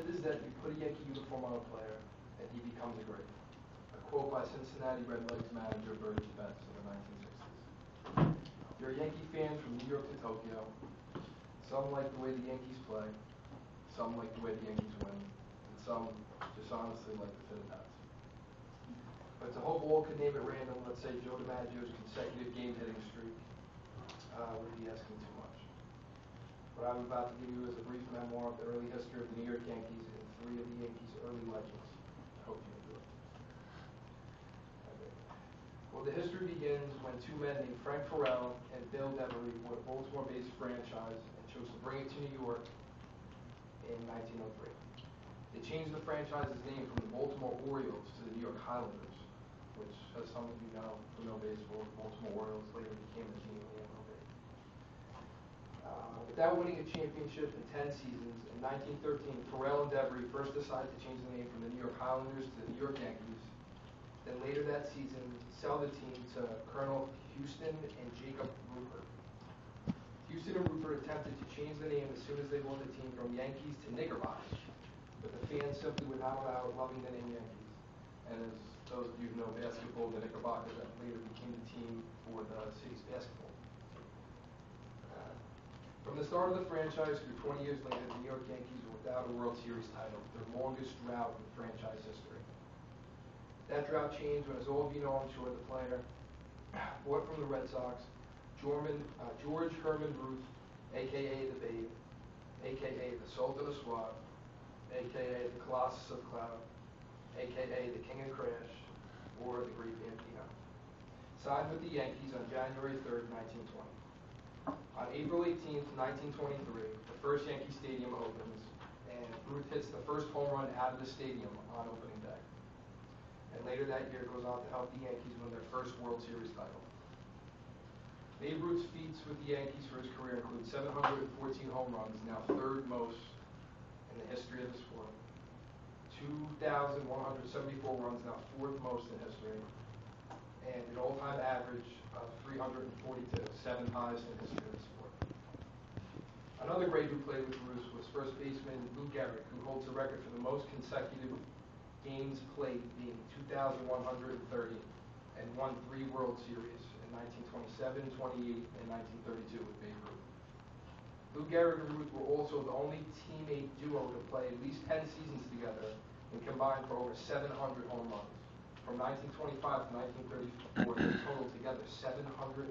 myth is that you put a Yankee uniform on a player and he becomes a great. A quote by Cincinnati Redlegs manager Bertie Betts in the 1960s. You're a Yankee fan from New York to Tokyo. Some like the way the Yankees play, some like the way the Yankees win, and some just honestly like the fit of hats. But to hope all could name at random, let's say Joe DiMaggio's consecutive game hitting streak, would be asking too much. What I'm about to give you is a brief memoir of the early history of the New York Yankees and three of the Yankees' early legends. I hope you enjoy it. Okay. Well, the history begins when two men named Frank Farrell and Bill Devery bought a Baltimore-based franchise and chose to bring it to New York in 1903. They changed the franchise's name from the Baltimore Orioles to the New York Highlanders, which, as some of you know who know baseball, the Baltimore Orioles later became a team in the MLB. Without winning a championship in 10 seasons, in 1913, Farrell and Devery first decided to change the name from the New York Highlanders to the New York Yankees. Then later that season, sell the team to Colonel Houston and Jacob Ruppert. Houston and Ruppert attempted to change the name as soon as they bought the team from Yankees to Knickerbockers, but the fans simply would not allow it, loving the name Yankees. And as those of you who know basketball, the Knickerbockers that later became the team for the city's basketball. From the start of the franchise through 20 years later, the New York Yankees were without a World Series title, their longest drought in franchise history. That drought changed when, as all of you know, I'm sure, the player bought from the Red Sox, George Herman Ruth, a.k.a. the Babe, a.k.a. the Sultan of Swat, a.k.a. the Colossus of Cloud, a.k.a. the King of Crash, or the Great Bambino. Signed with the Yankees on January 3rd, 1920. On April 18th, 1923, the first Yankee Stadium opens, and Ruth hits the first home run out of the stadium on opening day. And later that year goes on to help the Yankees win their first World Series title. Babe Ruth's feats with the Yankees for his career include 714 home runs, now third most in the history of the sport. 2,174 runs, now fourth most in history. And an all-time average of 342, seventh highest in the history of the sport. Another great who played with Ruth was first baseman Lou Gehrig, who holds the record for the most consecutive games played, being 2,130, and won 3 World Series in 1927, 28, and 1932 with Babe Ruth. Lou Gehrig and Ruth were also the only teammate duo to play at least 10 seasons together and combined for over 700 home runs. From 1925 to 1934, they totaled together 771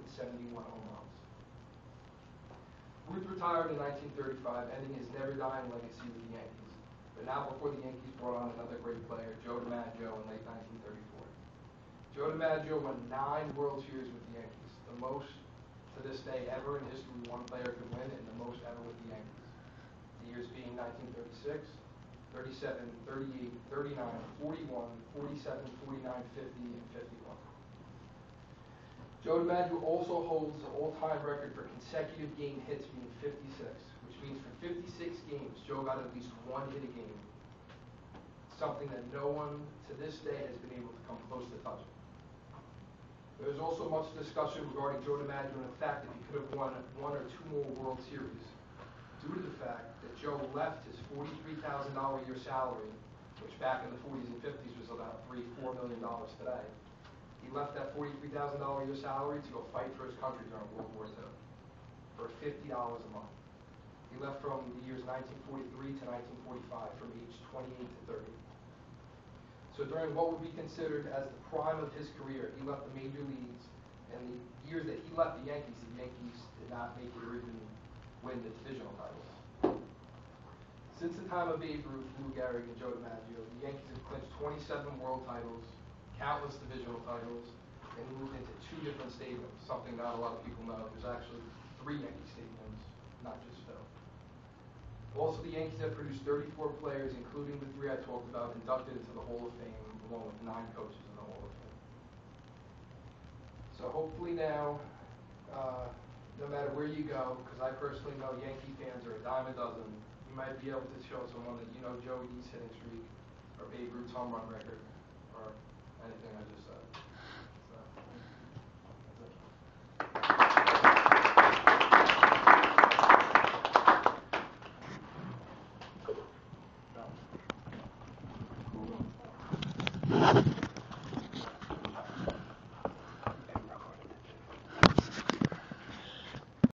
home runs. Ruth retired in 1935, ending his never-dying legacy with the Yankees, but not before the Yankees brought on another great player, Joe DiMaggio, in late 1934. Joe DiMaggio won 9 World Series with the Yankees, the most to this day ever in history one player could win, and the most ever with the Yankees. The years being 1936, 37, 38, 39, 41, 47, 49, 50, and 51. Joe DiMaggio also holds the all-time record for consecutive game hits, being 56, which means for 56 games, Joe got at least 1 hit a game, something that no one to this day has been able to come close to touching. There's also much discussion regarding Joe DiMaggio and the fact that he could have won 1 or 2 more World Series, due to the fact that Joe left his $43,000 a year salary, which back in the 40s and 50s was about $3-4 million today. He left that $43,000 a year salary to go fight for his country during World War II for $50 a month. He left from the years 1943 to 1945, from age 28 to 30. So during what would be considered as the prime of his career, he left the major leagues, and the years that he left the Yankees did not make it or even win the divisional titles. Since the time of Babe Ruth, Lou Gehrig, and Joe DiMaggio, the Yankees have clinched 27 world titles, countless divisional titles, and moved into 2 different stadiums, something not a lot of people know. There's actually 3 Yankee stadiums, not just Phil. Also, the Yankees have produced 34 players, including the 3 I talked about, inducted into the Hall of Fame, along with 9 coaches in the Hall of Fame. So hopefully now, no matter where you go, because I personally know Yankee fans are a dime a dozen, you might be able to show someone that you know Joe D's hitting streak, or Babe Ruth's home run record, or anything I just said.